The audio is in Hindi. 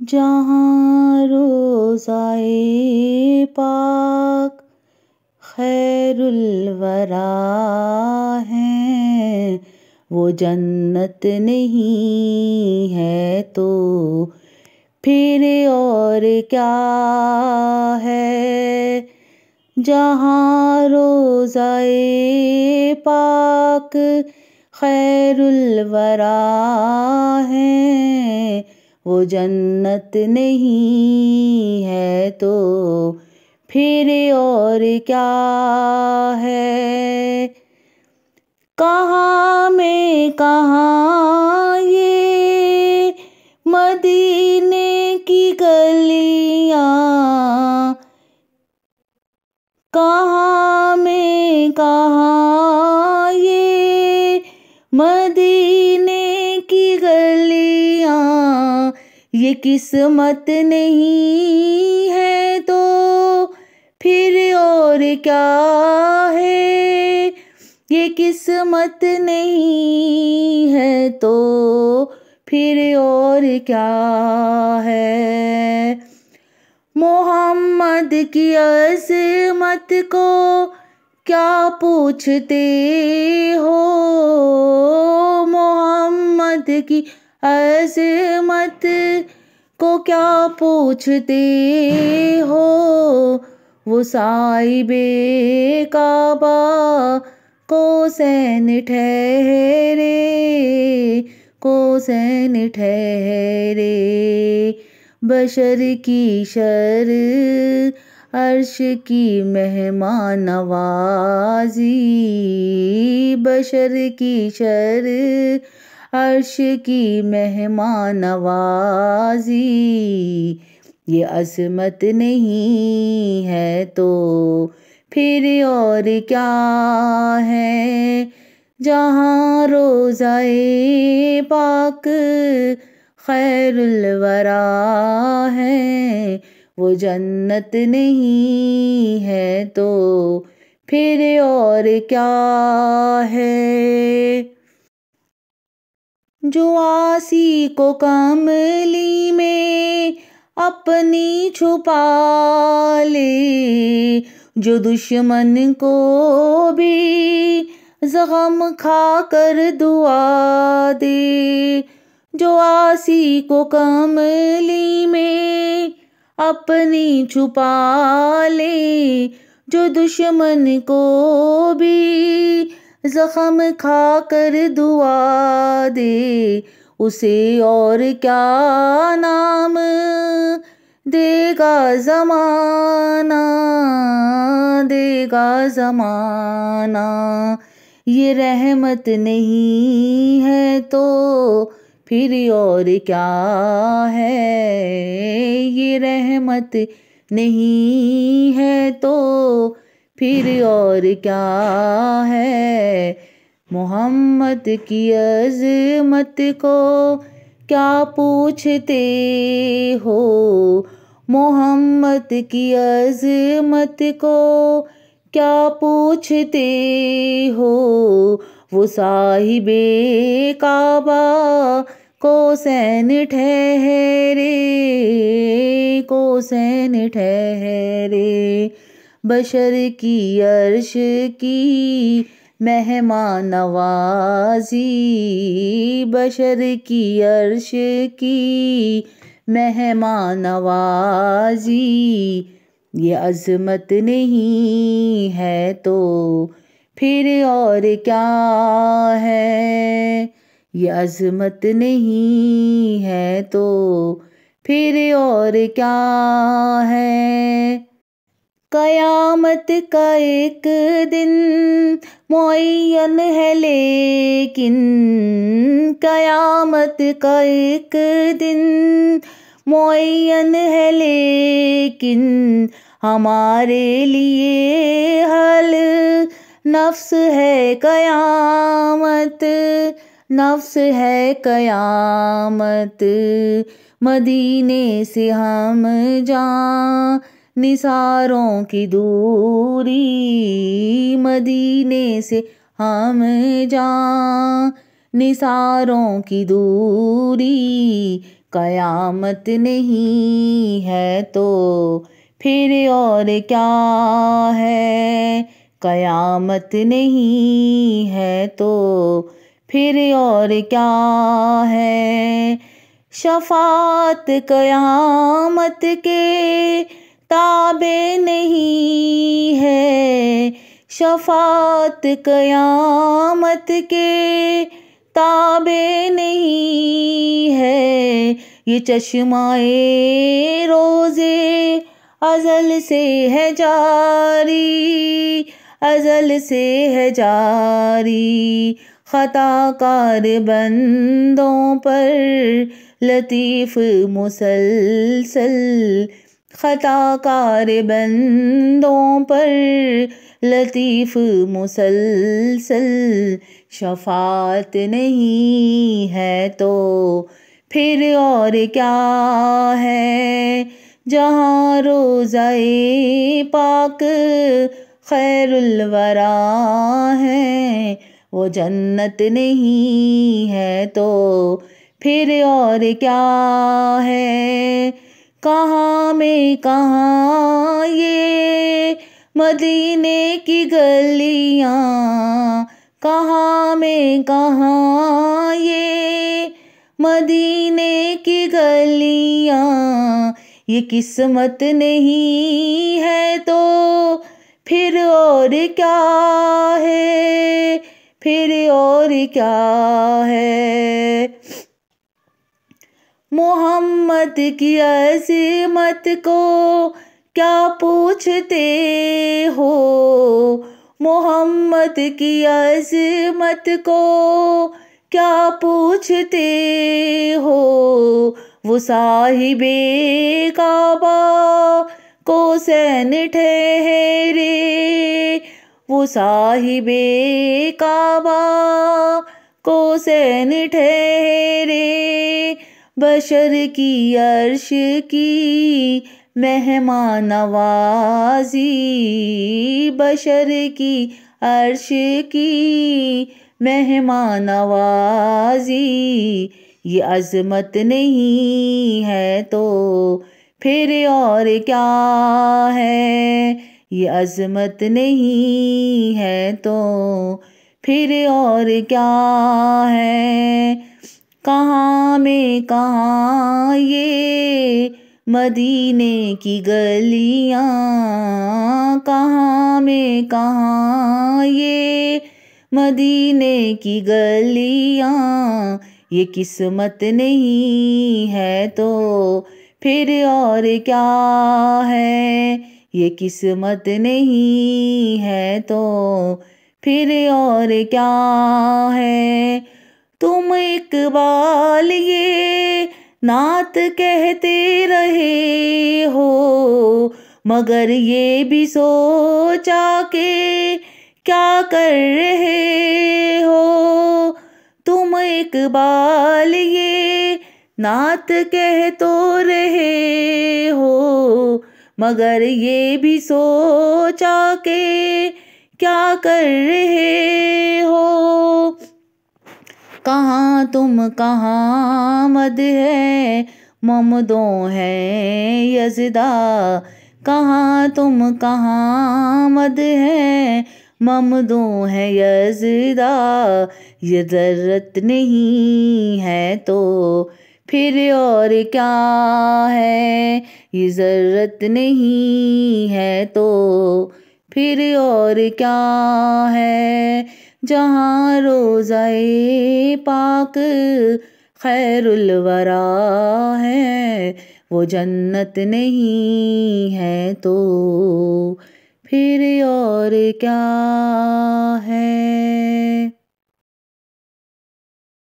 जहाँ रोज़ाए पाक खैरुल वरा है, वो जन्नत नहीं है तो फिर और क्या है। जहाँ रोज़ाए पाक खैरुल वरा है, वो जन्नत नहीं है तो फिर और क्या है। कहाँ में कहाँ ये मदीने की गलियाँ, कहाँ में कहाँ ये मदीने की गलियाँ, ये किस्मत नहीं है तो फिर और क्या है। ये किस्मत नहीं है तो फिर और क्या है। मोहम्मद की अज़मत को क्या पूछते हो, मोहम्मद की अज़मत को क्या पूछते हो। वो साहिबे काबा कोसैन ठहरे, कोसैन ठहरे। बशर की शर अर्श की मेहमान नवाजी, बशर की शर अर्श की मेहमान नवाजी, ये अज़मत नहीं है तो फिर और क्या है। जहाँ रोज़ाए पाक खैरुल वरा है, वो जन्नत नहीं है तो फिर और क्या है। जो आसी को कमली में अपनी छुपा ले, जो दुश्मन को भी ज़ग़म खा कर दुआ दे। जो आसी को कमली में अपनी छुपा ले, जो दुश्मन को भी ज़ख़म खा कर दुआ दे, उसे और क्या नाम देगा ज़माना, देगा ज़माना। ये रहमत नहीं है तो फिर और क्या है। ये रहमत नहीं है तो फिर और क्या है। मोहम्मद की अज़मत को क्या पूछते हो, मोहम्मद की अज़मत को क्या पूछते हो। वो साहिबे काबा कोसैन ठहरे, कोसैन ठहरे। बशर की अर्श की मेहमान नवाजी, बशर की अर्श की मेहमान नवाजी, ये अज़मत नहीं है तो फिर और क्या है। ये अज़मत नहीं है तो फिर और क्या है। क़यामत का एक दिन मुअय्यन है लेकिन, क़यामत का एक दिन मुअय्यन है लेकिन, हमारे लिए हल नफ्स है क़यामत, नफ्स है क़यामत। मदीने से हम जां निसारों की दूरी, मदीने से हम जां निसारों की दूरी, कयामत नहीं है तो फिर और क्या है। कयामत नहीं है तो फिर और क्या है। शफात कयामत के ताबे नहीं है। शफात कयामत के ताबे नहीं है। ये चश्माए रोज़े अज़ल से है जारी, अज़ल से है जारी। ख़ताकार बंदों पर लतीफ़ मुसलसल। ख़ताकार बंदों पर लतीफ़ मुसलसल। शफ़ात नहीं है तो फिर और क्या है। जहाँ रोज़ाए पाक खैरुल वरा है, वो जन्नत नहीं है तो फिर और क्या है। कहाँ में कहाँ ये मदीने की गलियाँ, कहाँ में कहाँ ये मदीने की गलियाँ। ये किस्मत नहीं है तो फिर और क्या है, फिर और क्या है। मोहम्मद की अज़मत को क्या पूछते हो। मोहम्मद की अज़मत को क्या पूछते हो। वो साहिबे काबा को सैन ठहरे। वो साहिबे काबा को सैन ठहरे। बशर की अर्श की मेहमान नवाजी, बशर की अर्श की मेहमान नवाजी। ये अज़मत नहीं है तो फिर और क्या है। ये अज़मत नहीं है तो फिर और क्या है। कहाँ में कहाँ ये मदीने की गलियाँ, कहाँ में कहाँ ये मदीने की गलियाँ। ये किस्मत नहीं है तो फिर और क्या है। ये किस्मत नहीं है तो फिर और क्या है। तुम इकबाल ये नात कहते रहे हो, मगर ये भी सोचा के क्या कर रहे हो। तुम इकबाल ये नात कह तो रहे हो, मगर ये भी सोचा के क्या कर रहे हो। कहाँ तुम कहाँ मद है ममदों है यज़दा। कहाँ तुम कहाँ मद है ममदों है यज़दा। ये ज़रूरत नहीं है तो फिर और क्या है। ये ज़रूरत नहीं है तो फिर और क्या है। जहाँ रोज़ाए पाक खैरुल वरा है, वो जन्नत नहीं है तो फिर और क्या है।